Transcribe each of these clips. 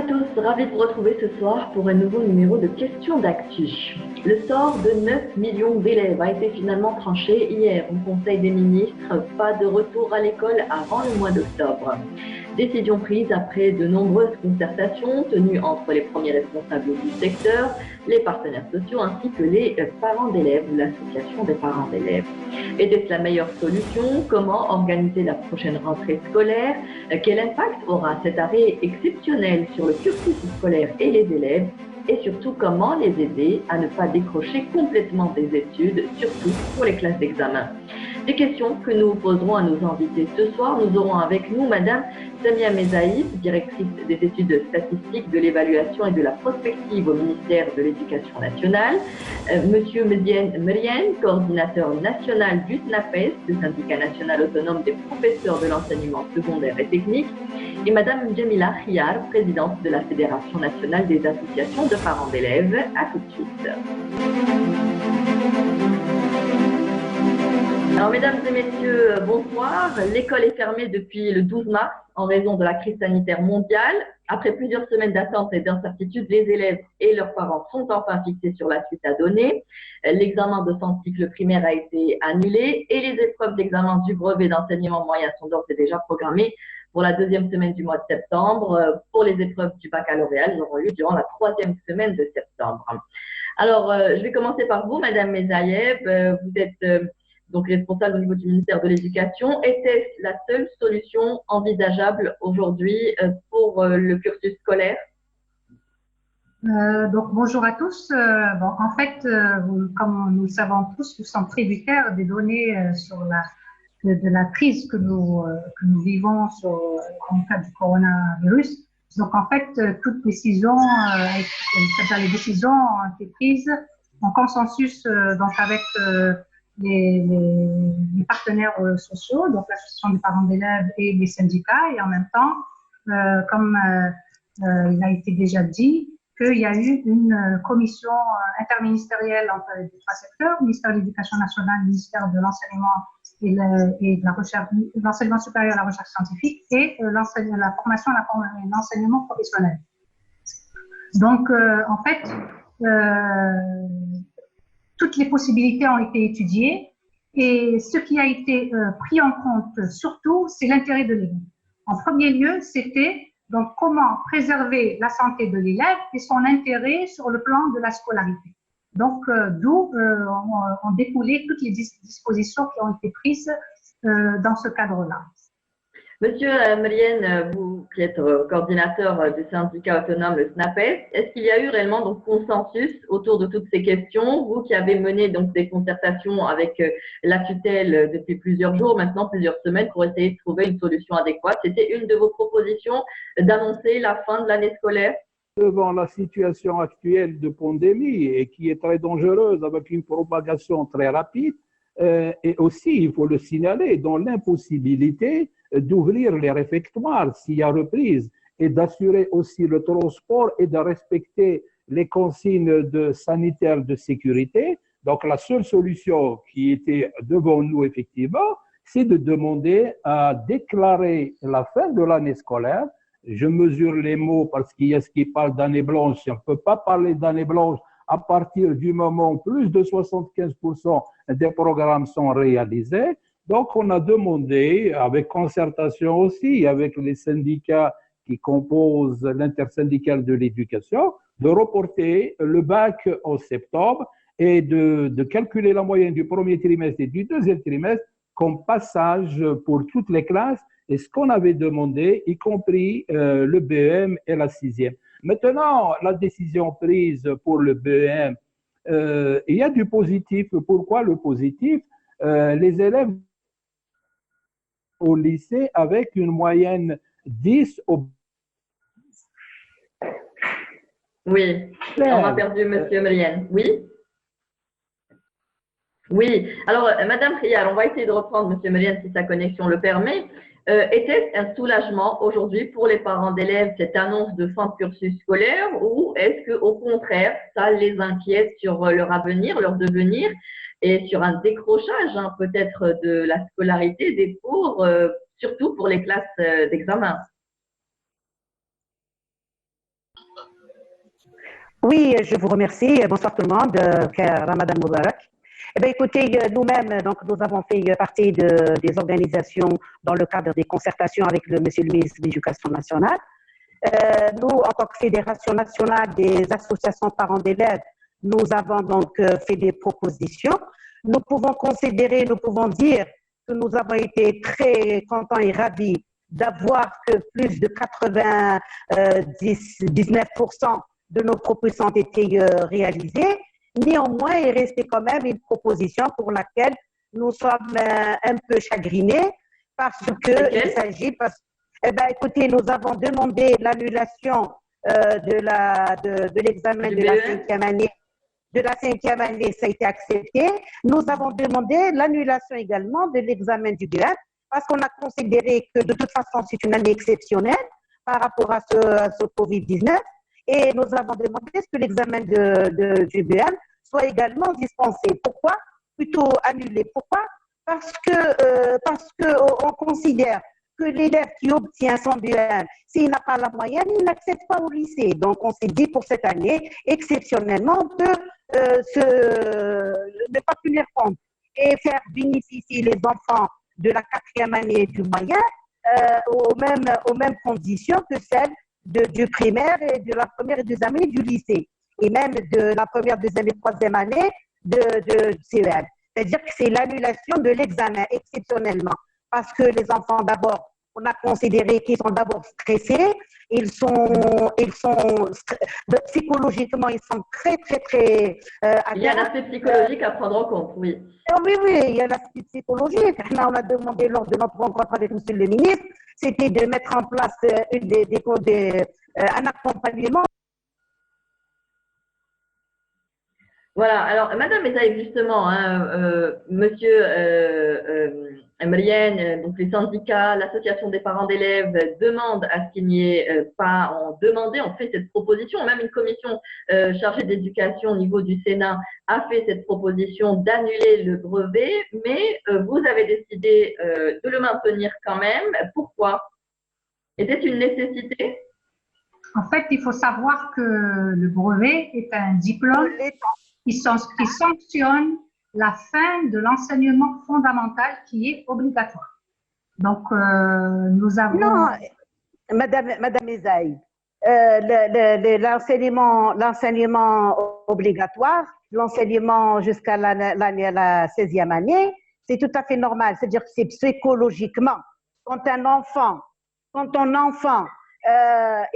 à tous, ravi de vous retrouver ce soir pour un nouveau numéro de Questions d'Actu. Le sort de 9 millions d'élèves a été finalement tranché hier au Conseil des ministres. Pas de retour à l'école avant le mois d'octobre. Décision prise après de nombreuses concertations tenues entre les premiers responsables du secteur, les partenaires sociaux ainsi que les parents d'élèves ou l'association des parents d'élèves. Était-ce la meilleure solution? Comment organiser la prochaine rentrée scolaire? Quel impact aura cet arrêt exceptionnel sur le cursus scolaire et les élèves? Et surtout, comment les aider à ne pas décrocher complètement des études, surtout pour les classes d'examen? Des questions que nous poserons à nos invités ce soir. Nous aurons avec nous Madame Samia Mezaïb, directrice des études statistiques, de l'évaluation et de la prospective au ministère de l'Éducation nationale, Monsieur Merien, coordinateur national du SNAPES, le syndicat national autonome des professeurs de l'enseignement secondaire et technique, et Madame Djemila Khiyar, présidente de la Fédération nationale des associations de parents d'élèves. À tout de suite. Alors, mesdames et messieurs, bonsoir. L'école est fermée depuis le 12 mars en raison de la crise sanitaire mondiale. Après plusieurs semaines d'attente et d'incertitude, les élèves et leurs parents sont enfin fixés sur la suite à donner. L'examen de son cycle primaire a été annulé et les épreuves d'examen du brevet d'enseignement moyen sont d'ores et déjà programmées pour la deuxième semaine du mois de septembre. Pour les épreuves du baccalauréat, elles auront lieu durant la troisième semaine de septembre. Alors, je vais commencer par vous, Madame Mezaïeb. Vous êtes donc responsable au niveau du ministère de l'Éducation. Était-ce la seule solution envisageable aujourd'hui pour le cursus scolaire? Donc bonjour à tous. En fait, comme nous le savons tous, nous sommes tributaires des données de la crise que nous vivons en cas du coronavirus. Donc en fait, toutes décisions, les décisions ont été prises en consensus donc avec les partenaires sociaux, donc l'association des parents d'élèves et les syndicats, et en même temps, comme il a été déjà dit, qu'il y a eu une commission interministérielle entre les trois secteurs, le ministère de l'Éducation nationale, le ministère de l'enseignement et de la recherche, l'enseignement supérieur et la recherche scientifique, et la formation et l'enseignement professionnel. Donc, en fait, toutes les possibilités ont été étudiées et ce qui a été pris en compte surtout, c'est l'intérêt de l'élève. En premier lieu, c'était donc comment préserver la santé de l'élève et son intérêt sur le plan de la scolarité. Donc, d'où ont découlé toutes les dispositions qui ont été prises dans ce cadre-là. Monsieur Merien, vous qui êtes coordinateur du syndicat autonome, le SNAPES, est-ce qu'il y a eu réellement donc consensus autour de toutes ces questions? Vous qui avez mené donc des concertations avec la tutelle depuis plusieurs jours, maintenant plusieurs semaines, pour essayer de trouver une solution adéquate, c'était une de vos propositions d'annoncer la fin de l'année scolaire? Devant la situation actuelle de pandémie et qui est très dangereuse avec une propagation très rapide, et aussi, il faut le signaler, dans l'impossibilité d'ouvrir les réfectoires s'il y a reprise et d'assurer aussi le transport et de respecter les consignes sanitaires de sécurité. Donc, la seule solution qui était devant nous, effectivement, c'est de demander à déclarer la fin de l'année scolaire. Je mesure les mots parce qu'il y a ce qui parle d'année blanche. On ne peut pas parler d'année blanche à partir du moment où plus de 75% des programmes sont réalisés. Donc, on a demandé, avec concertation aussi, avec les syndicats qui composent l'intersyndicale de l'éducation, de reporter le bac en septembre et de calculer la moyenne du premier trimestre et du deuxième trimestre comme passage pour toutes les classes, et ce qu'on avait demandé, y compris le BEM et la sixième. Maintenant, la décision prise pour le BEM, il y a du positif. Pourquoi le positif? Les élèves au lycée avec une moyenne 10 au... Oui, on a perdu Monsieur Merien. Oui? Oui. Alors, Madame Khiyar, on va essayer de reprendre Monsieur Merien si sa connexion le permet. Était-ce un soulagement aujourd'hui pour les parents d'élèves, cette annonce de fin de cursus scolaire, ou est-ce qu'au contraire, ça les inquiète sur leur avenir, leur devenir, et sur un décrochage peut-être de la scolarité des cours, surtout pour les classes d'examen? Oui, je vous remercie. Bonsoir tout le monde. Ramadan Mubarak. Eh bien, écoutez, nous-mêmes, donc, nous avons fait partie des organisations dans le cadre des concertations avec Monsieur le ministre de l'Éducation nationale. Nous, en tant que Fédération nationale des associations parents d'élèves, nous avons donc fait des propositions. Nous pouvons considérer, nous pouvons dire que nous avons été très contents et ravis d'avoir que plus de 99% de nos propositions ont été réalisées. Néanmoins, il restait quand même une proposition pour laquelle nous sommes un peu chagrinés parce qu'il s'agit, écoutez, nous avons demandé l'annulation de l'examen de la cinquième année. De la cinquième année, ça a été accepté. Nous avons demandé l'annulation également de l'examen du BEM parce qu'on a considéré que de toute façon, c'est une année exceptionnelle par rapport à ce Covid-19. Et nous avons demandé que l'examen du BEM soit également dispensé. Pourquoi? Plutôt annulé. Pourquoi? Parce que on considère que l'élève qui obtient son BEM, s'il n'a pas la moyenne, il n'accède pas au lycée. Donc, on s'est dit pour cette année, exceptionnellement, on peut ne pas tenir compte et faire bénéficier les enfants de la quatrième année du moyen aux mêmes conditions que celles du primaire et de la première et deuxième année du lycée, et même de la première, deuxième et troisième année de CEM. C'est-à-dire que c'est l'annulation de l'examen exceptionnellement, parce que les enfants, d'abord, on a considéré qu'ils sont d'abord stressés, psychologiquement, ils sont très. Il y a un aspect psychologique à prendre en compte, oui. Oui, il y a l'aspect psychologique. Là, on a demandé lors de notre rencontre avec Monsieur le ministre, c'était de mettre en place un accompagnement. Voilà, alors Madame Ezaïb, justement, Monsieur Mrienne, donc les syndicats, l'association des parents d'élèves demandent à ce qu'il n'y ait pas, on fait cette proposition, même une commission chargée d'éducation au niveau du Sénat a fait cette proposition d'annuler le brevet, mais vous avez décidé de le maintenir quand même. Pourquoi? Était-ce une nécessité? En fait, il faut savoir que le brevet est un diplôme qui sanctionne la fin de l'enseignement fondamental qui est obligatoire. Donc, nous avons… Non, Madame Ezaï, l'enseignement obligatoire, l'enseignement jusqu'à la 16e année, c'est tout à fait normal. C'est-à-dire que c'est psychologiquement, quand un enfant,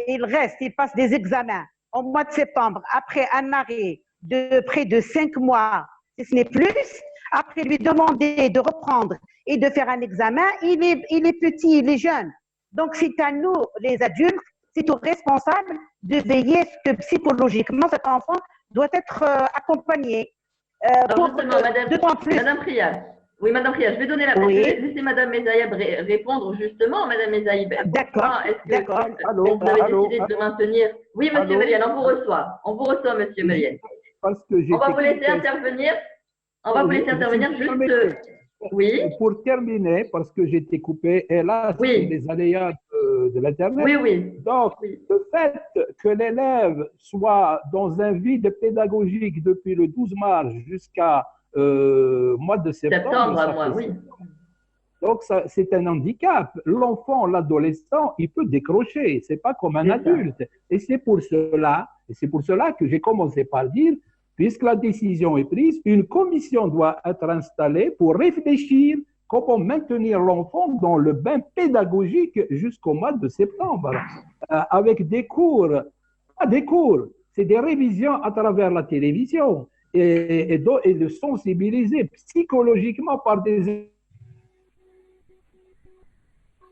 il passe des examens au mois de septembre, après un arrêt de près de 5 mois, si ce n'est plus, après lui demander de reprendre et de faire un examen, il est petit, il est jeune. Donc, c'est à nous, les adultes, c'est aux responsables de veiller que psychologiquement, cet enfant doit être accompagné. Madame Prial. Oui, Madame Prial, je vais donner la parole. Je vais laisser Madame Mezaïeb répondre justement. Madame Mezaïeb, d'accord. Vous avez décidé de maintenir… Oui, Monsieur Melian, on vous reçoit. On vous reçoit, Monsieur Melian. On va vous laisser intervenir. Juste… Oui. Pour terminer, parce que j'ai été coupé, hélas, les aléas de l'Internet. Oui. Donc, le fait que l'élève soit dans un vide pédagogique depuis le 12 mars jusqu'à mois de septembre, donc c'est un handicap. L'enfant, l'adolescent, il peut décrocher. C'est pas comme un adulte. Et c'est pour cela que j'ai commencé par dire, puisque la décision est prise, une commission doit être installée pour réfléchir comment maintenir l'enfant dans le bain pédagogique jusqu'au mois de septembre, avec des cours, c'est des révisions à travers la télévision et de sensibiliser psychologiquement par des…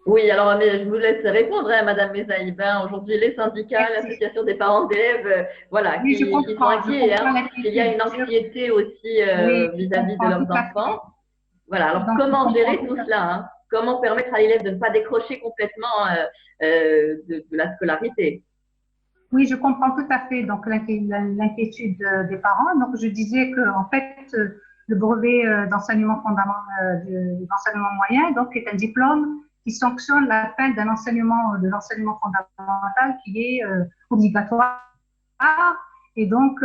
Oui, alors je vous laisse répondre, Madame Mezaïb. Aujourd'hui, les syndicats, l'association des parents d'élèves, qui sont inquiets. Il y a une anxiété aussi vis-à-vis de leurs enfants. Voilà, alors comment gérer tout cela? Comment permettre à l'élève de ne pas décrocher complètement de la scolarité? Oui, je comprends tout à fait donc l'inquiétude des parents. Donc, je disais que en fait, le brevet d'enseignement moyen donc est un diplôme qui sanctionne la fin de l'enseignement fondamental qui est obligatoire Et donc,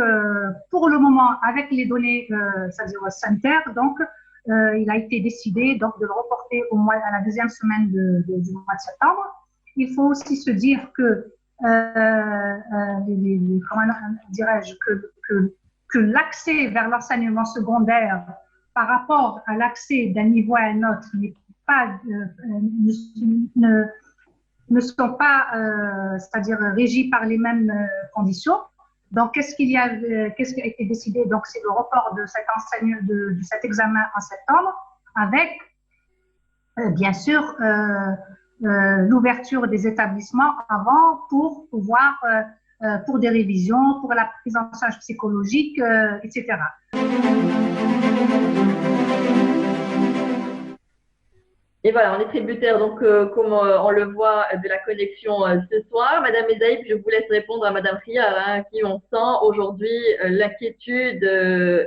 pour le moment, avec les données, c'est-à-dire sanitaires, donc, il a été décidé donc de le reporter à la deuxième semaine du mois de septembre. Il faut aussi se dire que, comment dirais-je, que l'accès vers l'enseignement secondaire par rapport à l'accès d'un niveau à un autre n'est pas, ne sont pas, c'est-à-dire régis par les mêmes conditions. Donc, qu'est-ce qui a été décidé? Donc, c'est le report de cet examen en septembre, avec, bien sûr, l'ouverture des établissements avant pour pouvoir, pour des révisions, pour la prise en charge psychologique, etc. Et voilà, on est tributaire, donc, comme on le voit, de la connexion ce soir. Madame Ezaïb, je vous laisse répondre à Madame Riyad, hein, qui on sent aujourd'hui l'inquiétude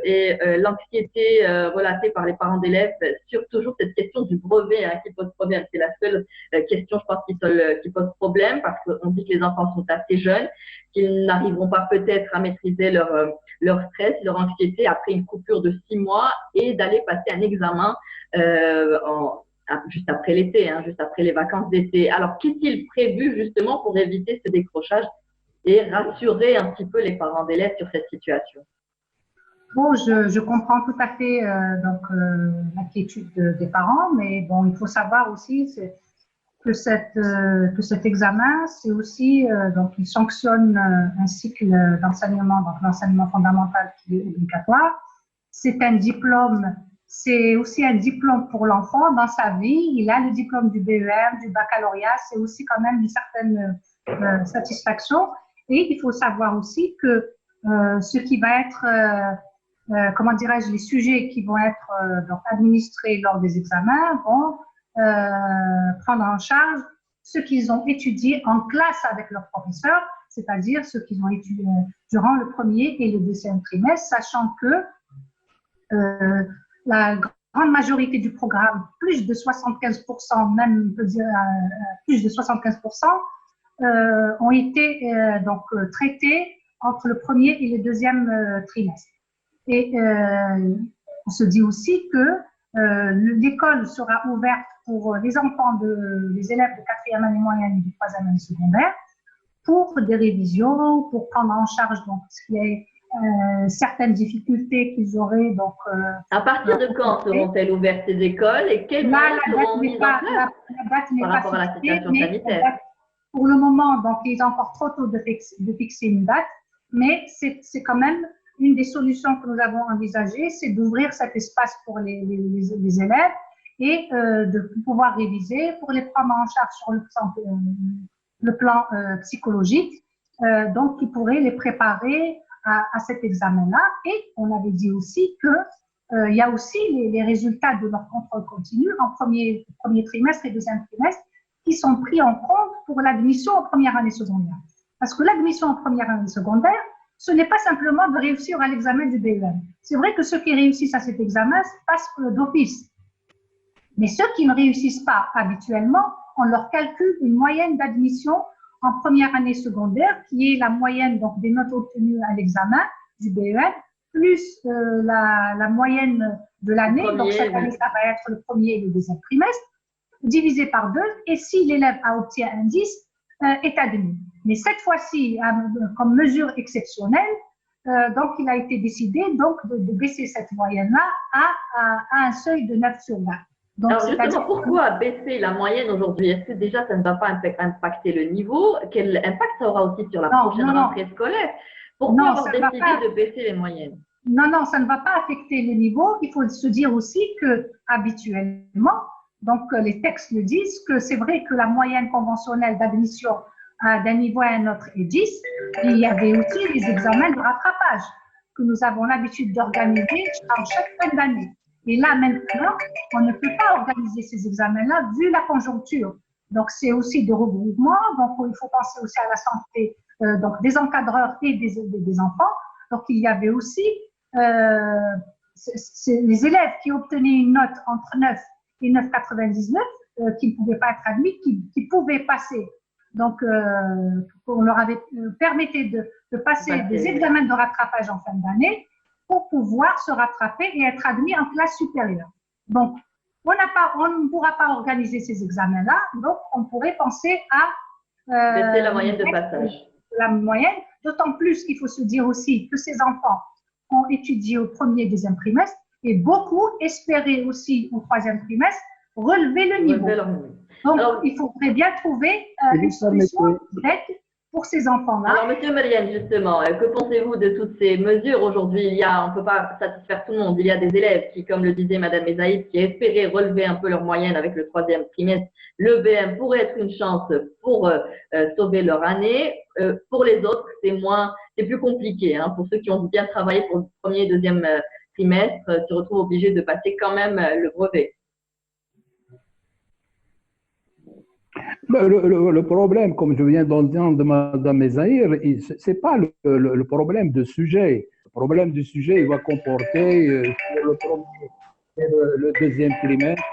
et l'anxiété relatée par les parents d'élèves sur toujours cette question du brevet, hein, qui pose problème. C'est la seule question, je pense, qui pose problème, parce qu'on dit que les enfants sont assez jeunes, qu'ils n'arriveront pas peut-être à maîtriser leur stress, leur anxiété après une coupure de 6 mois et d'aller passer un examen juste après l'été, hein, juste après les vacances d'été. Alors, qu'est-il prévu justement pour éviter ce décrochage et rassurer un petit peu les parents d'élèves sur cette situation? Bon, je comprends tout à fait l'inquiétude des parents, mais bon, il faut savoir aussi que cet examen, c'est aussi donc il sanctionne un cycle d'enseignement, donc l'enseignement fondamental qui est obligatoire. C'est un diplôme. C'est aussi un diplôme pour l'enfant dans sa vie. Il a le diplôme du BEM, du baccalauréat. C'est aussi quand même une certaine satisfaction. Et il faut savoir aussi que ce qui va être, comment dirais-je, les sujets qui vont être donc administrés lors des examens vont prendre en charge ce qu'ils ont étudié en classe avec leurs professeurs, c'est-à-dire ce qu'ils ont étudié durant le premier et le deuxième trimestre, sachant que la grande majorité du programme, plus de 75%, même on peut dire plus de 75%, ont été donc traités entre le premier et le deuxième trimestre. Et on se dit aussi que l'école sera ouverte pour les enfants, les élèves de 4e année moyenne et de 3e année secondaire, pour des révisions, pour prendre en charge donc ce qui est certaines difficultés qu'ils auraient. Donc, à partir de quand seront-elles ouvertes ces écoles et quelles moyens seront mis en place la date n'est par pas rapport à la fixée, situation sanitaire? Pour le moment, donc, il est encore trop tôt de fixer une date, mais c'est quand même une des solutions que nous avons envisagées, c'est d'ouvrir cet espace pour les élèves et de pouvoir réviser, pour les prendre en charge sur le plan psychologique, donc qui pourrait les préparer à cet examen-là. Et on avait dit aussi que il y a aussi les résultats de leur contrôle continu en premier trimestre et deuxième trimestre qui sont pris en compte pour l'admission en première année secondaire. Parce que l'admission en première année secondaire, ce n'est pas simplement de réussir à l'examen du BEM. C'est vrai que ceux qui réussissent à cet examen passent d'office. Mais ceux qui ne réussissent pas habituellement, on leur calcule une moyenne d'admission en première année secondaire, qui est la moyenne donc, des notes obtenues à l'examen du BEM, plus la moyenne de l'année. Donc, chaque année, ça va être le premier et le deuxième trimestre, divisé par 2. Et si l'élève a obtenu un 10, est admis. Mais cette fois-ci, comme mesure exceptionnelle, donc il a été décidé donc de baisser cette moyenne-là à un seuil de 9 sur 20. Donc, alors justement, pourquoi baisser la moyenne aujourd'hui? Est-ce que déjà ça ne va pas impacter le niveau? Quel impact ça aura aussi sur la prochaine rentrée scolaire? Pourquoi avoir décidé de baisser les moyennes? Non, ça ne va pas affecter le niveau. Il faut se dire aussi que habituellement, donc les textes le disent, que c'est vrai que la moyenne conventionnelle d'admission d'un niveau à un autre est 10. Il y avait aussi les examens de rattrapage que nous avons l'habitude d'organiser en chaque fin d'année. Et là, maintenant, on ne peut pas organiser ces examens-là vu la conjoncture. Donc, c'est aussi de regroupement. Donc, il faut penser aussi à la santé donc des encadreurs et des enfants. Donc, il y avait aussi les élèves qui obtenaient une note entre 9 et 9,99 qui ne pouvaient pas être admis, qui pouvaient passer. Donc, on leur avait permetté de de passer des examens de rattrapage en fin d'année pour pouvoir se rattraper et être admis en classe supérieure. Donc, on ne pourra pas organiser ces examens-là, donc on pourrait penser à baisser la moyenne de passage. La moyenne, d'autant plus qu'il faut se dire aussi que ces enfants ont étudié au premier et deuxième trimestre et beaucoup espéraient aussi au troisième trimestre relever le niveau. Donc, alors, il faudrait bien trouver une solution directe pour ces enfants-là. Alors, Monsieur Melienne, justement, que pensez-vous de toutes ces mesures aujourd'hui? On ne peut pas satisfaire tout le monde. Il y a des élèves qui, comme le disait Madame Mezaïd, qui espéraient relever un peu leur moyenne avec le troisième trimestre. Le BM pourrait être une chance pour sauver leur année. Pour les autres, c'est plus compliqué. Hein. Pour ceux qui ont bien travaillé pour le premier et deuxième trimestre, se retrouvent obligés de passer quand même le brevet. Le problème, comme je viens d'entendre de Mme Mezaïr, ce n'est pas le problème de sujet. Le problème du sujet, il va comporter le deuxième trimestre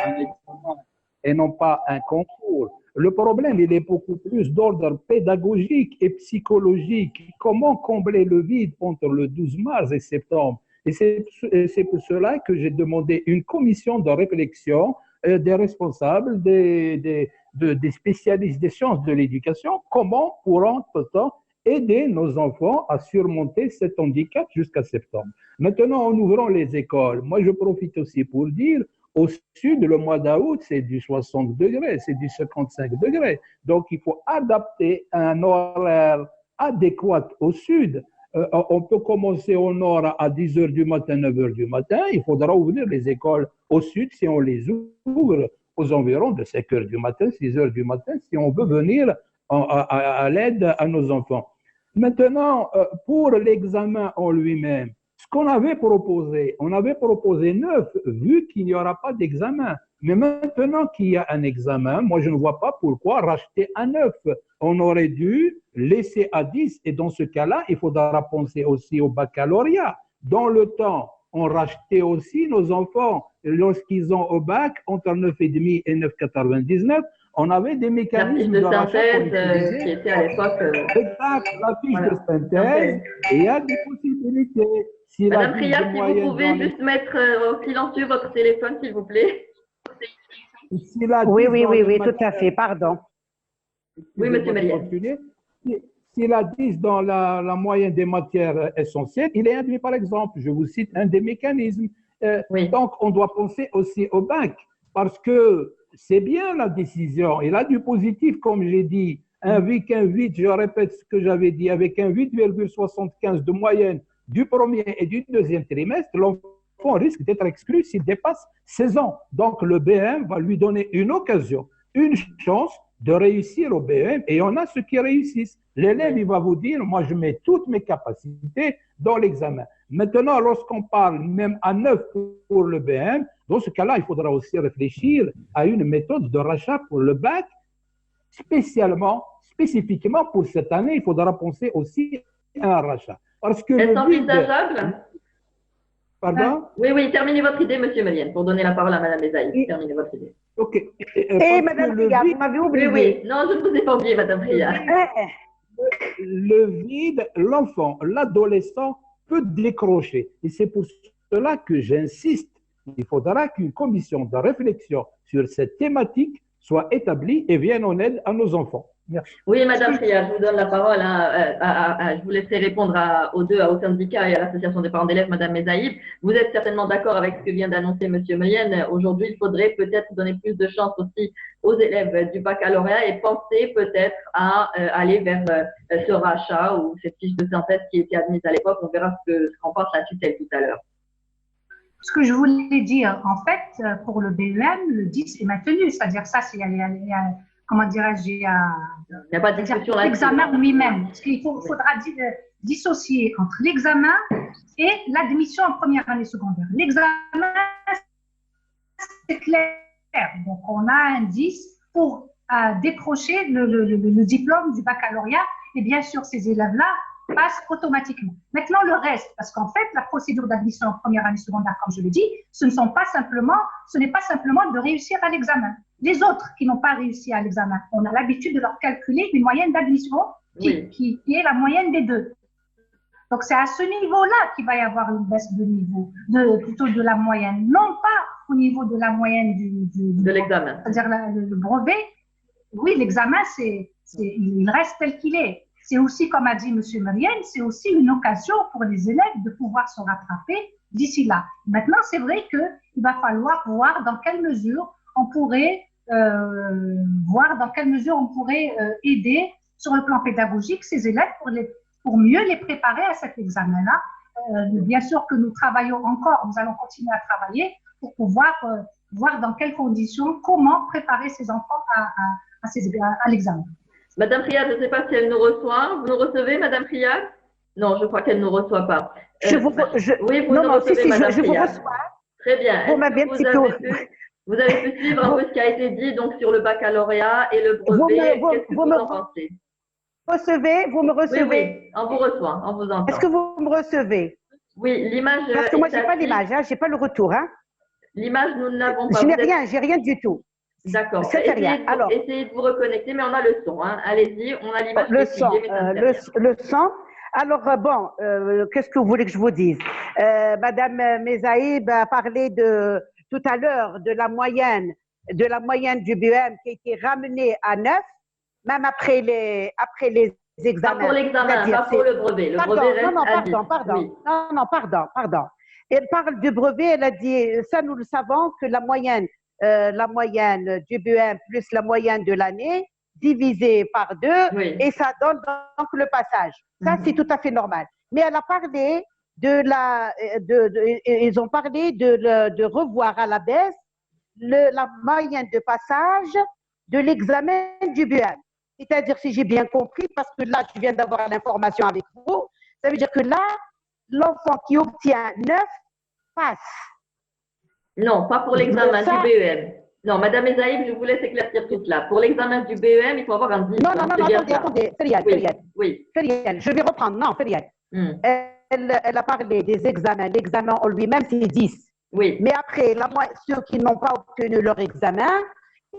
un examen et non pas un concours. Le problème, il est beaucoup plus d'ordre pédagogique et psychologique. Comment combler le vide entre le 12 mars et septembre? Et c'est pour cela que j'ai demandé une commission de réflexion des responsables, des spécialistes des sciences de l'éducation, comment pourront-ils aider nos enfants à surmonter cet handicap jusqu'à septembre. Maintenant, en ouvrant les écoles, moi je profite aussi pour dire, au sud, le mois d'août, c'est du 60 degrés, c'est du 55 degrés. Donc, il faut adapter un horaire adéquat au sud. On peut commencer au nord à 10 h du matin, 9 h du matin. Il faudra ouvrir les écoles au sud si on les ouvre aux environs de 5 h du matin, 6 h du matin, si on veut venir à l'aide à nos enfants. Maintenant, pour l'examen en lui-même, ce qu'on avait proposé, on avait proposé 9, vu qu'il n'y aura pas d'examen. Mais maintenant qu'il y a un examen, moi je ne vois pas pourquoi racheter un 9. On aurait dû laisser à 10 et dans ce cas-là, il faudra penser aussi au baccalauréat. Dans le temps, on rachetait aussi nos enfants lorsqu'ils ont au bac entre 9,5 et 9,99. On avait des mécanismes de synthèse qui étaient à l'époque. Exact, la fiche de synthèse, et il y a des possibilités. Si Madame Priap, si vous pouvez juste mettre au silencieux votre téléphone, s'il vous plaît. Oui, tout à fait, pardon. Oui, monsieur Melienne. S'il a 10 dans la moyenne des matières essentielles, il est admis, par exemple, je vous cite un des mécanismes. Donc, on doit penser aussi au bac, parce que c'est bien la décision. Il a du positif, comme j'ai dit, avec un 8, je répète ce que j'avais dit, avec un 8,75 de moyenne du premier et du deuxième trimestre, l'enfant risque d'être exclu s'il dépasse 16 ans. Donc, le BM va lui donner une occasion, une chance de réussir au BM, et on a ceux qui réussissent. L'élève, il va vous dire, moi, je mets toutes mes capacités dans l'examen. Maintenant, lorsqu'on parle même à 9 pour le BM, dans ce cas-là, il faudra aussi réfléchir à une méthode de rachat pour le bac, spécifiquement pour cette année, il faudra penser aussi à un rachat. Parce que est-ce envisageable? Pardon? Oui, terminez votre idée, monsieur Melienne, pour donner la parole à Madame Mezaïd. Terminez votre idée. Ok. Madame Priap, vous m'avez oublié. Oui, non, je ne vous ai pas oublié, Madame Priap. Le vide, l'enfant, l'adolescent peut décrocher. Et c'est pour cela que j'insiste. Il faudra qu'une commission de réflexion sur cette thématique soit établie et vienne en aide à nos enfants. Merci. Oui, Madame Priap, je vous donne la parole. Je vous laisserai répondre au syndicat et à l'association des parents d'élèves, Madame Mezaïd. Vous êtes certainement d'accord avec ce que vient d'annoncer Monsieur Melienne. Aujourd'hui, il faudrait peut-être donner plus de chance aussi aux élèves du baccalauréat et penser peut-être à aller vers ce rachat ou cette fiche de synthèse qui était admise à l'époque. On verra ce qu'en pense la tutelle tout à l'heure. Ce que je voulais dire, en fait, pour le BEM, le 10 est maintenu. C'est-à-dire ça, c'est comment dirais-je, il n'y a pas de discussion là-dessus. L'examen lui-même. Parce qu'il faudra dissocier entre l'examen et l'admission en première année secondaire. L'examen, c'est clair. Donc, on a un 10 pour décrocher le diplôme du baccalauréat. Et bien sûr, ces élèves-là passent automatiquement. Maintenant, le reste, parce qu'en fait, la procédure d'admission en première année secondaire, comme je le dis, ce n'est pas simplement de réussir à l'examen. Les autres qui n'ont pas réussi à l'examen, on a l'habitude de leur calculer une moyenne d'admission Oui. qui est la moyenne des deux. Donc, c'est à ce niveau-là qu'il va y avoir une baisse de niveau, plutôt de la moyenne, non pas au niveau de la moyenne de l'examen. C'est-à-dire le brevet, oui, l'examen, il reste tel qu'il est. C'est aussi, comme a dit M. Merienne, c'est aussi une occasion pour les élèves de pouvoir se rattraper d'ici là. Maintenant, c'est vrai qu'il va falloir voir dans quelle mesure on pourrait aider sur le plan pédagogique ces élèves pour mieux les préparer à cet examen-là. Bien sûr que nous travaillons encore, nous allons continuer à travailler pour pouvoir voir dans quelles conditions, comment préparer ces enfants à l'examen. Madame Riyad, je ne sais pas si elle nous reçoit. Vous nous recevez, Madame Riyad? Non, je crois qu'elle ne nous reçoit pas. Oui, vous nous recevez, Madame je vous Riyad. Reçois. Très bien. Vous avez pu suivre un peu ce qui a été dit donc, sur le baccalauréat et le brevet. Qu'est-ce que vous en pensez? Vous me recevez? Oui, on vous reçoit, on vous entend. Est-ce que vous me recevez? Oui, l'image. Parce que moi, je n'ai pas l'image, je n'ai pas le retour. L'image, nous ne l'avons pas. J'ai rien du tout. D'accord. Alors, essayez de vous reconnecter, mais on a le son. Allez-y, on a l'image. Le son. Alors, bon, qu'est-ce que vous voulez que je vous dise? Madame Mezaïb a parlé tout à l'heure de la moyenne du BEM qui a été ramenée à 9, même après les examens. Pas pour l'examen, pas pour le brevet. Le brevet reste pardon. Elle parle du brevet, elle a dit, ça nous le savons, que la moyenne du BEM plus la moyenne de l'année, divisé par 2, et ça donne donc le passage. Ça, c'est tout à fait normal. Mais elle a parlé ils ont parlé de revoir à la baisse la moyenne de passage de l'examen du BEM. C'est-à-dire, si j'ai bien compris, parce que là, je viens d'avoir l'information avec vous, ça veut dire que là, l'enfant qui obtient 9 passe. Non, pas pour l'examen du BEM. Non, Madame Ezaïb, je vous laisse éclaircir tout cela. Pour l'examen du BEM, il faut avoir un 10. Non, attendez, Feriane. Oui. Feriane, je vais reprendre. Non, Feriane. Elle a parlé des examens. L'examen en lui-même, c'est 10. Oui. Mais après, ceux qui n'ont pas obtenu leur examen,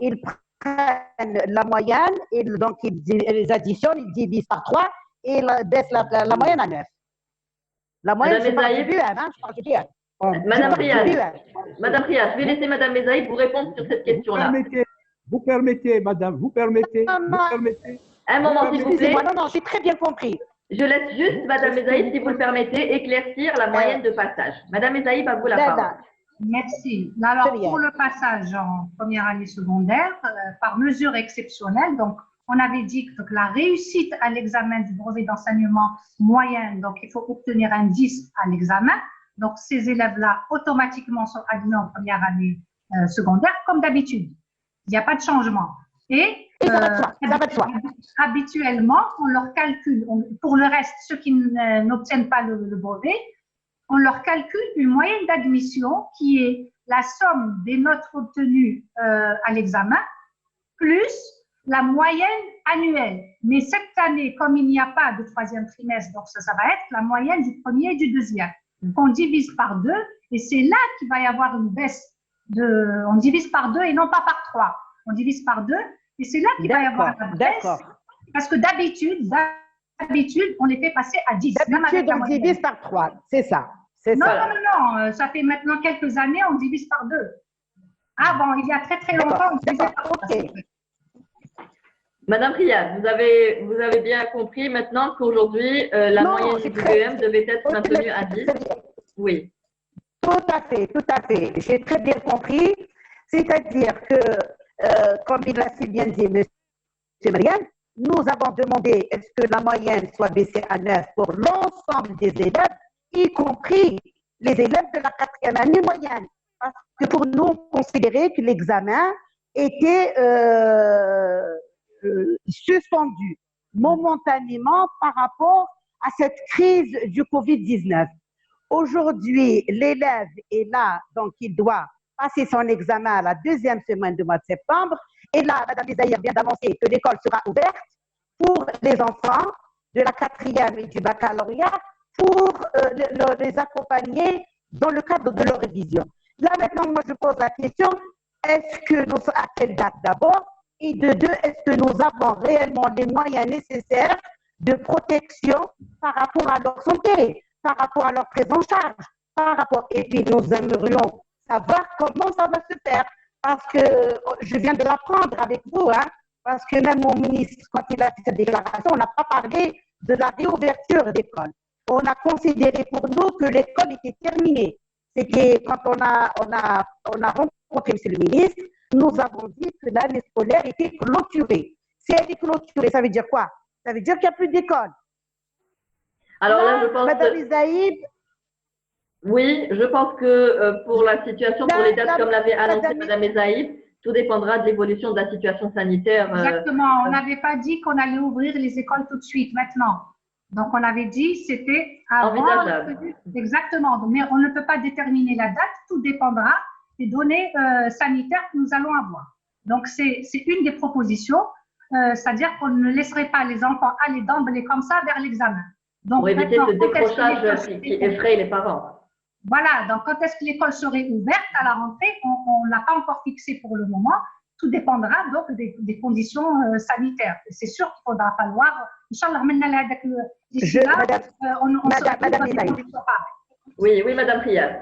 ils prennent la moyenne, et donc ils les additionnent, ils divisent par 3 et ils baissent la moyenne à 9. La moyenne, je parle du BEM, je parle du BEM. Madame Riyad, je vais laisser Madame Mezaïb vous répondre sur cette question-là. Vous permettez, madame, vous permettez. Un moment, s'il vous plaît. Non, j'ai très bien compris. Je laisse juste Madame Mezaïb, si vous le permettez, éclaircir la moyenne de passage. Madame Mezaïb, à vous la parole. Merci. Alors, pour le passage en première année secondaire, par mesure exceptionnelle, donc, on avait dit que la réussite à l'examen du brevet d'enseignement moyen, donc il faut obtenir un 10 à l'examen. Donc, ces élèves-là, automatiquement, sont admis en première année secondaire, comme d'habitude. Il n'y a pas de changement. Et habituellement, on leur calcule, pour le reste, ceux qui n'obtiennent pas le brevet, on leur calcule une moyenne d'admission qui est la somme des notes obtenues à l'examen plus la moyenne annuelle. Mais cette année, comme il n'y a pas de troisième trimestre, donc ça va être la moyenne du premier et du deuxième. On divise par 2 et c'est là qu'il va y avoir une baisse on divise par 2 et non pas par 3. On divise par 2 et c'est là qu'il va y avoir une baisse. Parce que d'habitude, on les fait passer à 10. D'habitude, on divise par 3. C'est ça. Non, ça fait maintenant quelques années, on divise par 2. Avant, il y a très très longtemps, on divisait par 3. Madame Riyad, vous avez bien compris maintenant qu'aujourd'hui, la moyenne du BEM devait être maintenue à 10. Oui. Tout à fait. J'ai très bien compris. C'est-à-dire que, comme il l'a si bien dit M. Merienne, nous avons demandé est-ce que la moyenne soit baissée à 9 pour l'ensemble des élèves, y compris les élèves de la 4e année moyenne. Parce que pour nous, on considérait que l'examen était suspendu momentanément par rapport à cette crise du Covid-19. Aujourd'hui, l'élève est là, donc il doit passer son examen à la 2e semaine du mois de septembre. Et là, Mme Isaïe vient d'annoncer que l'école sera ouverte pour les enfants de la 4e et du baccalauréat pour les accompagner dans le cadre de leur révision. Là, maintenant, moi, je pose la question, à quelle date d'abord? Et de 2, est-ce que nous avons réellement les moyens nécessaires de protection par rapport à leur santé, par rapport à leur prise en charge, par rapport. Et puis nous aimerions savoir comment ça va se faire. Parce que je viens de l'apprendre avec vous, hein, parce que même mon ministre, quand il a fait cette déclaration, on n'a pas parlé de la réouverture d'école. On a considéré pour nous que l'école était terminée. C'était quand on a rencontré M. le ministre, nous avons dit que l'année scolaire était clôturée. Si elle est clôturée, ça veut dire quoi? Ça veut dire qu'il n'y a plus d'école. Alors là, je pense Madame Isaïb, oui, je pense que pour la situation, pour les dates comme l'avait annoncé Madame Ezaïb, tout dépendra de l'évolution de la situation sanitaire. Exactement. On n'avait pas dit qu'on allait ouvrir les écoles tout de suite, maintenant. Donc, on avait dit c'était envisageable. Exactement. Mais on ne peut pas déterminer la date. Tout dépendra des données sanitaires que nous allons avoir. Donc, c'est une des propositions. C'est-à-dire qu'on ne laisserait pas les enfants aller d'emblée comme ça vers l'examen. Donc, pour éviter ce décrochage qui effraie les parents. Voilà, donc quand est-ce que l'école serait ouverte à la rentrée, on ne l'a pas encore fixé pour le moment. Tout dépendra donc des conditions sanitaires. C'est sûr qu'il faudra falloir, Inch'Allah, d'ici là, Madame Ezaïb. Oui, Madame Riyad.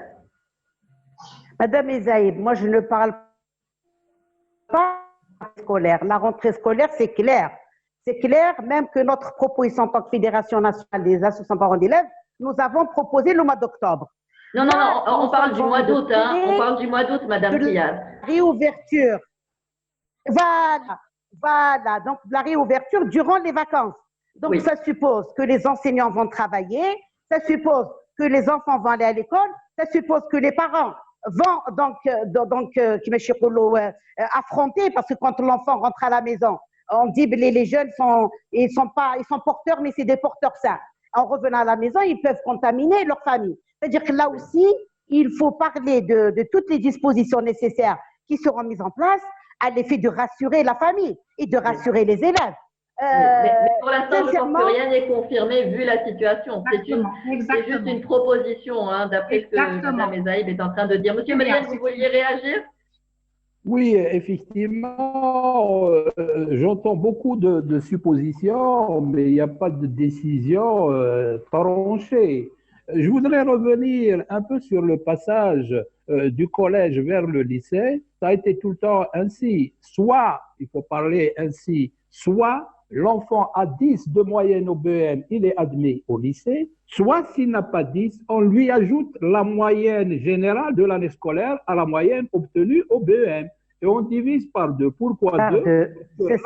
Madame Ezaïb, moi je ne parle pas scolaire. La rentrée scolaire, c'est clair. C'est clair, même que notre proposition en tant que Fédération nationale des associations parents d'élèves, nous avons proposé le mois d'octobre. Non, on parle du mois d'août, hein. On parle du mois d'août, Madame Riyad. Réouverture. Voilà. Donc, la réouverture durant les vacances. Donc, oui. Ça suppose que les enseignants vont travailler, ça suppose que les enfants vont aller à l'école, ça suppose que les parents vont affronter, parce que quand l'enfant rentre à la maison, on dit que les jeunes ils sont porteurs, mais c'est des porteurs sains. En revenant à la maison, ils peuvent contaminer leur famille. C'est-à-dire que là aussi, il faut parler de toutes les dispositions nécessaires qui seront mises en place à l'effet de rassurer la famille et de rassurer les élèves. Mais pour l'instant, je pense que rien n'est confirmé vu la situation. C'est juste une proposition, hein, d'après ce que Mme Ezaïb est en train de dire. Monsieur Meliane, vous vouliez réagir? Oui, effectivement, j'entends beaucoup de suppositions, mais il n'y a pas de décision tranchée. Je voudrais revenir un peu sur le passage du collège vers le lycée. Ça a été tout le temps ainsi. Soit, il faut parler ainsi, soit l'enfant a 10 de moyenne au BEM, il est admis au lycée, soit s'il n'a pas 10, on lui ajoute la moyenne générale de l'année scolaire à la moyenne obtenue au BEM. Et on divise par 2. Pourquoi 2?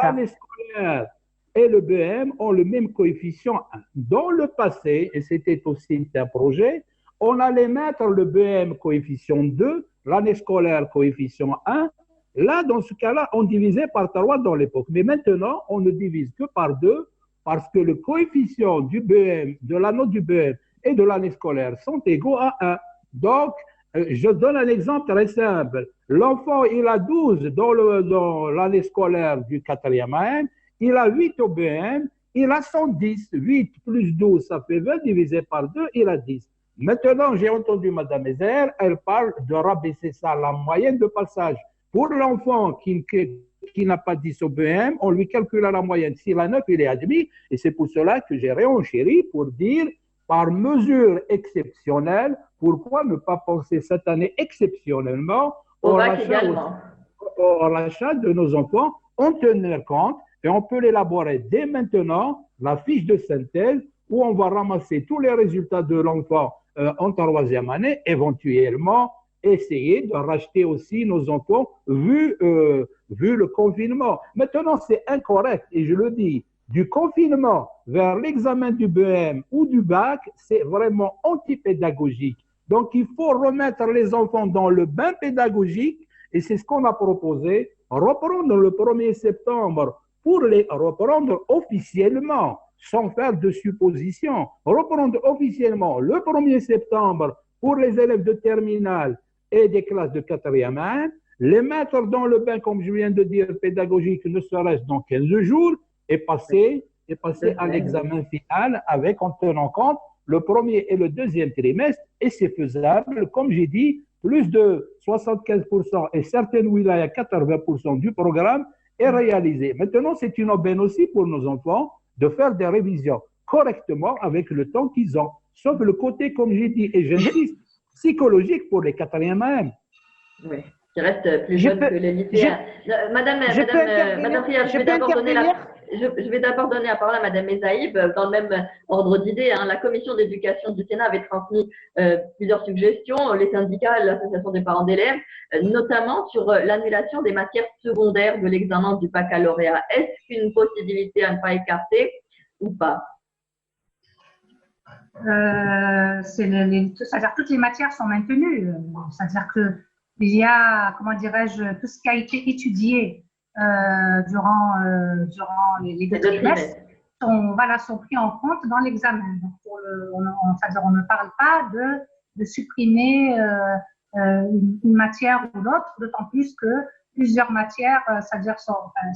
L'année scolaire et le BEM ont le même coefficient 1. Dans le passé, et c'était aussi un projet, on allait mettre le BEM coefficient 2, l'année scolaire coefficient 1. Là, dans ce cas-là, on divisait par 3 dans l'époque. Mais maintenant, on ne divise que par 2 parce que le coefficient du BEM, de la note du BEM et de l'année scolaire sont égaux à 1. Donc, je donne un exemple très simple. L'enfant, il a 12 dans l'année scolaire du 4e AM, il a 8 au BEM, il a 110. 8 plus 12, ça fait 20, divisé par 2, il a 10. Maintenant, j'ai entendu Mme Ezer, elle parle de rabaisser ça, la moyenne de passage. Pour l'enfant qui n'a pas 10 au BEM, on lui calcule la moyenne. S'il a 9, il est admis. Et c'est pour cela que j'ai réenchéri pour dire, par mesure exceptionnelle, pourquoi ne pas penser cette année exceptionnellement au rachat de nos enfants, en tenir compte, et on peut l'élaborer dès maintenant, la fiche de synthèse, où on va ramasser tous les résultats de l'enfant en 3e année, éventuellement essayer de racheter aussi nos enfants vu le confinement. Maintenant, c'est incorrect, et je le dis, du confinement vers l'examen du BEM ou du bac, c'est vraiment antipédagogique. Donc, il faut remettre les enfants dans le bain pédagogique, et c'est ce qu'on a proposé, reprendre le 1er septembre pour les reprendre officiellement, sans faire de suppositions, reprendre officiellement le 1er septembre pour les élèves de terminale et des classes de 4e année, les mettre dans le bain, comme je viens de dire, pédagogique, ne serait-ce dans 15 jours, et passer à l'examen final avec, en tenant compte, le 1er et le 2e trimestre, et c'est faisable, comme j'ai dit, plus de 75% et certaines wilayas 80% du programme est réalisé. Maintenant, c'est une aubaine aussi pour nos enfants, de faire des révisions correctement avec le temps qu'ils ont. Sauf le côté, comme j'ai dit, et j'insiste, psychologique pour les quatrièmes. Oui, qui reste plus jeune que les lycéens. Madame Priya, je vais d'abord donner la parole à Madame Mezaïb dans le même ordre d'idée. La commission d'éducation du Sénat avait transmis plusieurs suggestions, les syndicats, l'association des parents d'élèves, notamment sur l'annulation des matières secondaires de l'examen du baccalauréat. Est-ce qu'une possibilité à ne pas écarter ou pas? C'est-à-dire toutes les matières sont maintenues. C'est-à-dire que il y a, comment dirais-je, tout ce qui a été étudié durant les 2 trimestres sont pris en compte dans l'examen. Donc c'est-à-dire on ne parle pas de supprimer une matière ou l'autre, d'autant plus que plusieurs matières, c'est-à-dire elles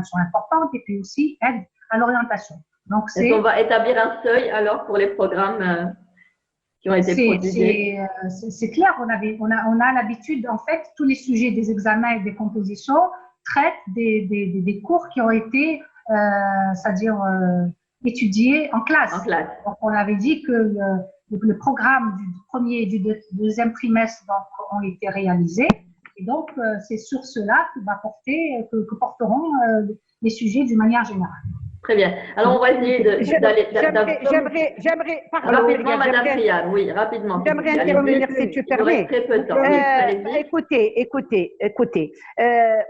sont importantes et puis aussi aident à l'orientation. Donc est-ce qu'on va établir un seuil alors pour les programmes qui ont été prodigués? C'est clair, on a l'habitude, en fait, tous les sujets des examens et des compositions traitent des cours qui ont été, c'est-à-dire étudiés en classe. Donc, on avait dit que le programme du premier et du deuxième trimestre ont été réalisés. Et donc, c'est sur cela que porteront les sujets d'une manière générale. Très bien. Alors, on va essayer d'aller… J'aimerais rapidement, Madame Priya, oui, rapidement. J'aimerais intervenir, si tu permets. Très peu de temps. Écoutez.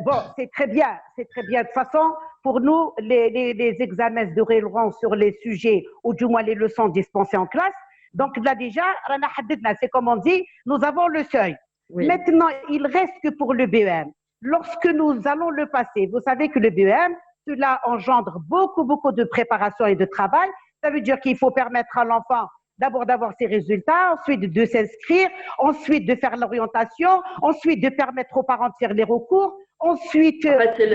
Bon, c'est très bien. De toute façon, pour nous, les examens se dérouleront sur les sujets, ou du moins les leçons dispensées en classe. Donc là déjà, c'est comme on dit, nous avons le seuil. Oui. Maintenant, il reste que pour le BEM. Lorsque nous allons le passer, vous savez que le BEM, cela engendre beaucoup de préparation et de travail. Ça veut dire qu'il faut permettre à l'enfant d'abord d'avoir ses résultats, ensuite de s'inscrire, ensuite de faire l'orientation, ensuite de permettre aux parents de faire les recours, ensuite de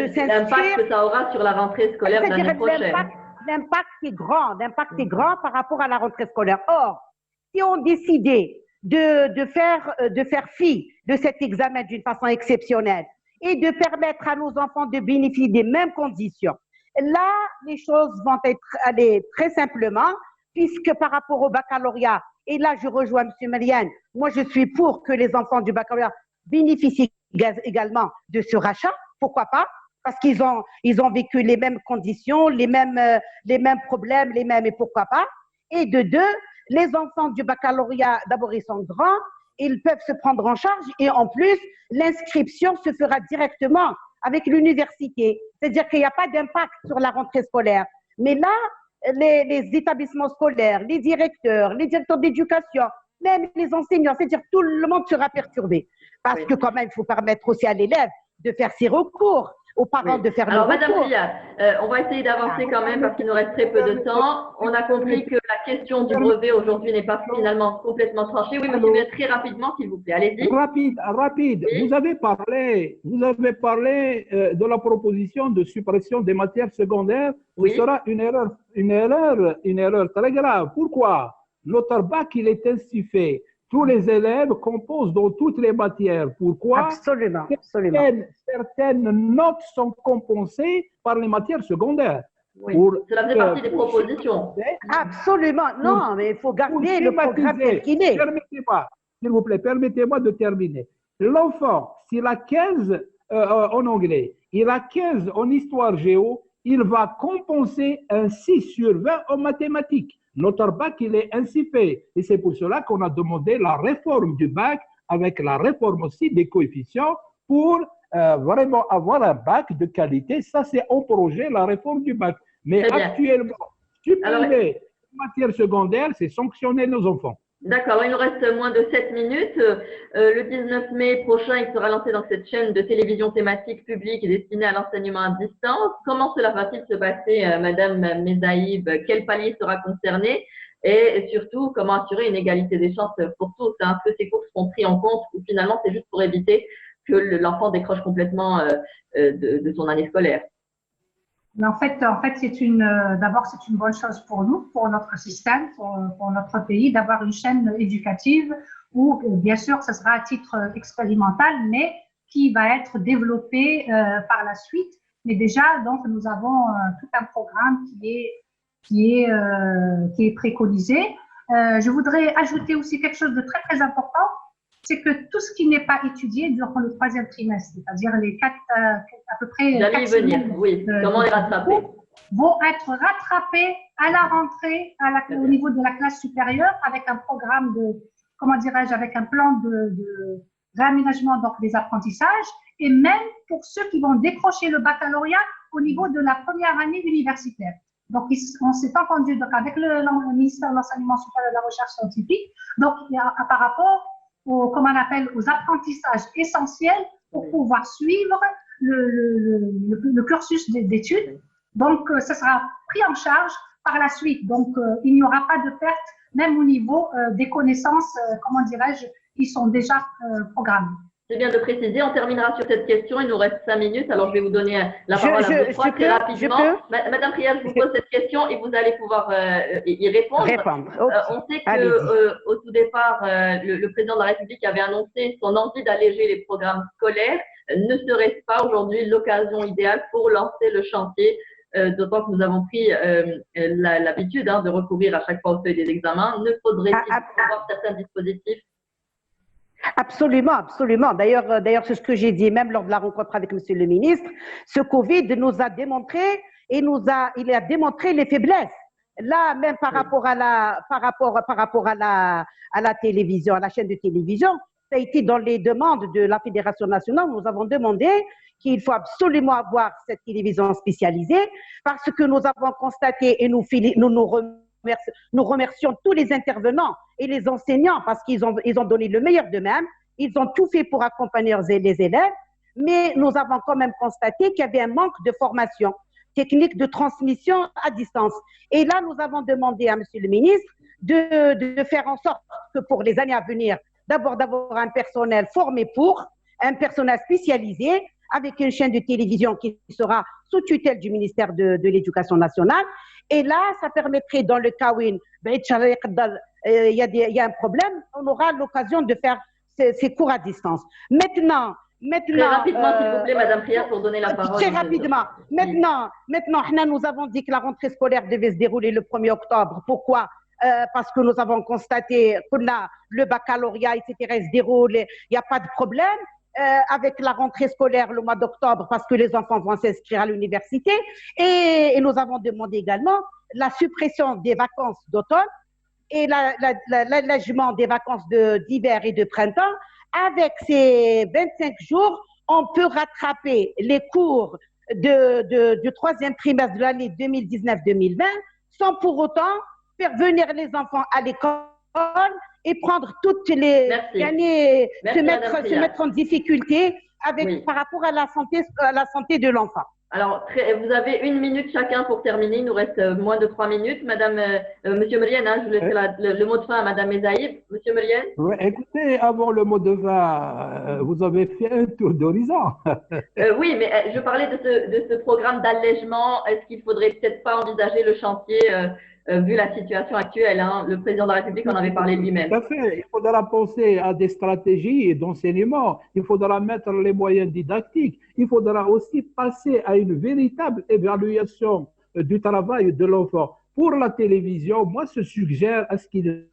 s'inscrire. L'impact que ça aura sur la rentrée scolaire l'année prochaine. L'impact est grand par rapport à la rentrée scolaire. Or, si on décidait de faire fi de cet examen d'une façon exceptionnelle, et de permettre à nos enfants de bénéficier des mêmes conditions. Là, les choses vont aller très simplement, puisque par rapport au baccalauréat, et là je rejoins M. Marianne, moi je suis pour que les enfants du baccalauréat bénéficient également de ce rachat, pourquoi pas? Parce qu'ils ont vécu les mêmes conditions, les mêmes problèmes, et pourquoi pas? Et de deux, les enfants du baccalauréat, d'abord ils sont grands, ils peuvent se prendre en charge et en plus, l'inscription se fera directement avec l'université. C'est-à-dire qu'il n'y a pas d'impact sur la rentrée scolaire. Mais là, les établissements scolaires, les directeurs d'éducation, même les enseignants, c'est-à-dire tout le monde sera perturbé. Parce que quand même, il faut permettre aussi à l'élève de faire ses recours, aux parents de faire leurs recours. Alors, Madame Priya, on va essayer d'avancer quand même parce qu'il nous reste très peu de temps. On a compris que la question du brevet aujourd'hui n'est pas finalement complètement tranchée. Oui, monsieur, très rapidement, s'il vous plaît, allez-y. Rapide. Oui. Vous avez parlé de la proposition de suppression des matières secondaires. Oui. Ce sera une erreur très grave. Pourquoi? Notre bac, il est ainsi fait. Tous les élèves composent dans toutes les matières. Pourquoi? Absolument. Certaines notes sont compensées par les matières secondaires. Oui, cela faisait partie des propositions. Absolument. Non, mais il faut garder le programme tel qu'il est. Permettez-moi, s'il vous plaît, permettez-moi de terminer. L'enfant, s'il a 15 en anglais, il a 15 en histoire-géo, il va compenser un 6 sur 20 en mathématiques. Notre bac, il est ainsi fait. Et c'est pour cela qu'on a demandé la réforme du bac avec la réforme aussi des coefficients pour vraiment avoir un bac de qualité. Ça, c'est en projet, la réforme du bac. Mais actuellement, supprimer les matières secondaires, c'est sanctionner nos enfants. D'accord, il nous reste moins de 7 minutes. Le 19 mai prochain, il sera lancé dans cette chaîne de télévision thématique publique destinée à l'enseignement à distance. Comment cela va-t-il se passer, Madame Mezaïb? Quel palier sera concerné? Et surtout, comment assurer une égalité des chances pour tous? Est-ce que ces cours seront pris en compte ou finalement c'est juste pour éviter que l'enfant décroche complètement de son année scolaire? En fait, d'abord, c'est une bonne chose pour nous, pour notre système, pour notre pays, d'avoir une chaîne éducative où, bien sûr, ce sera à titre expérimental, mais qui va être développée par la suite mais déjà, donc, nous avons tout un programme qui est préconisé. Je voudrais ajouter aussi quelque chose de très, très important, c'est que tout ce qui n'est pas étudié durant le 3e trimestre, c'est-à-dire les à peu près 4 semaines, oui. Comment les rattraper, vont être rattrapés à la rentrée, au niveau de la classe supérieure, avec un programme avec un plan de réaménagement donc des apprentissages, et même pour ceux qui vont décrocher le baccalauréat au niveau de la première année universitaire. Donc, on s'est entendu donc, avec le ministère de l'Enseignement supérieur et de la Recherche scientifique, donc par rapport aux apprentissages essentiels pour pouvoir suivre le cursus d'études. Donc, ça sera pris en charge par la suite. Donc, il n'y aura pas de perte, même au niveau des connaissances, qui sont déjà programmées. C'est bien de préciser. On terminera sur cette question. Il nous reste 5 minutes. Alors, je vais vous donner la parole à vous trois très rapidement. Madame Priel, je vous pose cette question et vous allez pouvoir y répondre. Okay. On sait qu'au tout départ, le président de la République avait annoncé son envie d'alléger les programmes scolaires. Ne serait-ce pas aujourd'hui l'occasion idéale pour lancer le chantier, d'autant que nous avons pris l'habitude de recourir à chaque fois au seuil des examens. Ne faudrait-il pas avoir certains dispositifs? Absolument, absolument. D'ailleurs, c'est ce que j'ai dit même lors de la rencontre avec Monsieur le ministre. Ce Covid nous a démontré il a démontré les faiblesses. Là, même par rapport à la télévision, à la chaîne de télévision, ça a été dans les demandes de la Fédération nationale. Nous avons demandé qu'il faut absolument avoir cette télévision spécialisée parce que nous avons constaté et nous remercions tous les intervenants et les enseignants parce qu'ils ont donné le meilleur d'eux-mêmes. Ils ont tout fait pour accompagner les élèves, mais nous avons quand même constaté qu'il y avait un manque de formation technique de transmission à distance. Et là, nous avons demandé à Monsieur le ministre de faire en sorte que pour les années à venir, d'abord d'avoir un personnel formé un personnel spécialisé avec une chaîne de télévision qui sera sous tutelle du ministère de l'Éducation nationale. Et là, ça permettrait, dans le cas où il y a un problème, on aura l'occasion de faire ces cours à distance. Maintenant, très rapidement, s'il vous plaît, Madame Prière, pour donner la parole. Très rapidement. Maintenant, nous avons dit que la rentrée scolaire devait se dérouler le 1er octobre. Pourquoi? Parce que nous avons constaté que là, le baccalauréat, etc., se déroule, il n'y a pas de problème. Avec la rentrée scolaire le mois d'octobre parce que les enfants vont s'inscrire à l'université et nous avons demandé également la suppression des vacances d'automne et l'allègement des vacances d'hiver et de printemps. Avec ces 25 jours, on peut rattraper les cours du 3e trimestre de l'année 2019-2020 sans pour autant faire venir les enfants à l'école et prendre toutes les années, se mettre en difficulté par rapport à la santé de l'enfant. Alors, vous avez 1 minute chacun pour terminer. Il nous reste moins de 3 minutes. Monsieur Merienne, je vous laisse le mot de fin à Madame Mezaïb. Monsieur Merienne. Oui, écoutez, avant le mot de fin, vous avez fait un tour d'horizon. Oui, mais je parlais de ce programme d'allègement. Est-ce qu'il ne faudrait peut-être pas envisager le chantier vu la situation actuelle, le président de la République en avait parlé lui-même. Tout à fait. Il faudra penser à des stratégies d'enseignement. Il faudra mettre les moyens didactiques. Il faudra aussi passer à une véritable évaluation du travail de l'enfant. Pour la télévision, moi, je suggère à ce qu'ils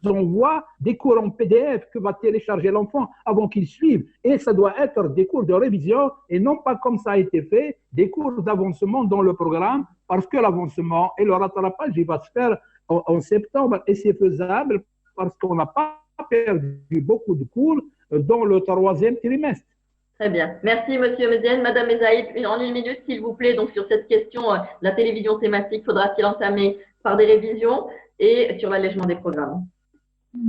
envoient des cours en PDF que va télécharger l'enfant avant qu'il suive. Et ça doit être des cours de révision et non pas comme ça a été fait, des cours d'avancement dans le programme parce que l'avancement et le rattrapage, il va se faire en septembre et c'est faisable parce qu'on n'a pas perdu beaucoup de cours dans le 3e trimestre. Très bien. Merci, Monsieur Mezienne. Madame Mezaïb, en 1 minute, s'il vous plaît, donc sur cette question, la télévision thématique, faudra-t-il entamer par des révisions et sur l'allègement des programmes?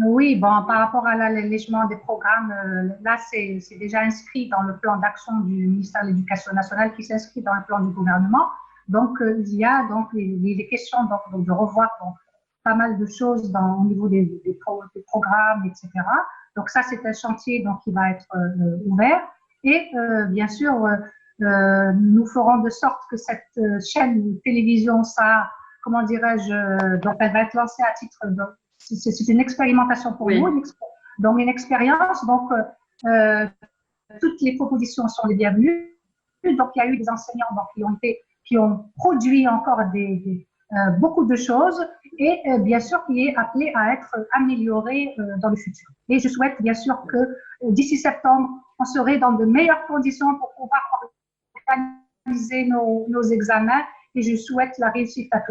Oui, bon, par rapport à l'allègement des programmes, là, c'est déjà inscrit dans le plan d'action du ministère de l'Éducation nationale qui s'inscrit dans le plan du gouvernement. Donc, il y a donc les questions donc, de revoir donc, pas mal de choses au niveau des programmes, etc. Donc, ça, c'est un chantier donc, qui va être ouvert. Et bien sûr, nous ferons de sorte que cette chaîne de télévision, ça, comment dirais-je, donc elle va être lancée à titre de… C'est une expérimentation pour nous, donc une expérience. Donc, toutes les propositions sont les bienvenues. Donc, il y a eu des enseignants donc, qui ont produit encore beaucoup de choses et bien sûr qui est appelé à être amélioré dans le futur. Et je souhaite bien sûr que d'ici septembre, on serait dans de meilleures conditions pour pouvoir organiser nos examens et je souhaite la réussite à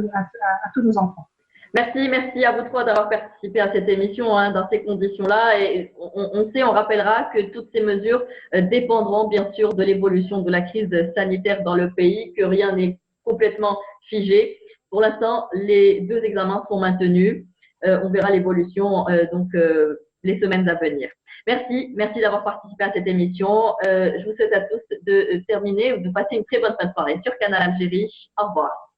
tous nos enfants. Merci à vous trois d'avoir participé à cette émission dans ces conditions-là. Et on rappellera que toutes ces mesures dépendront bien sûr de l'évolution de la crise sanitaire dans le pays, que rien n'est complètement figé. Pour l'instant, les 2 examens sont maintenus. On verra l'évolution les semaines à venir. Merci d'avoir participé à cette émission. Je vous souhaite à tous de terminer ou de passer une très bonne fin de soirée sur Canal Algérie. Au revoir.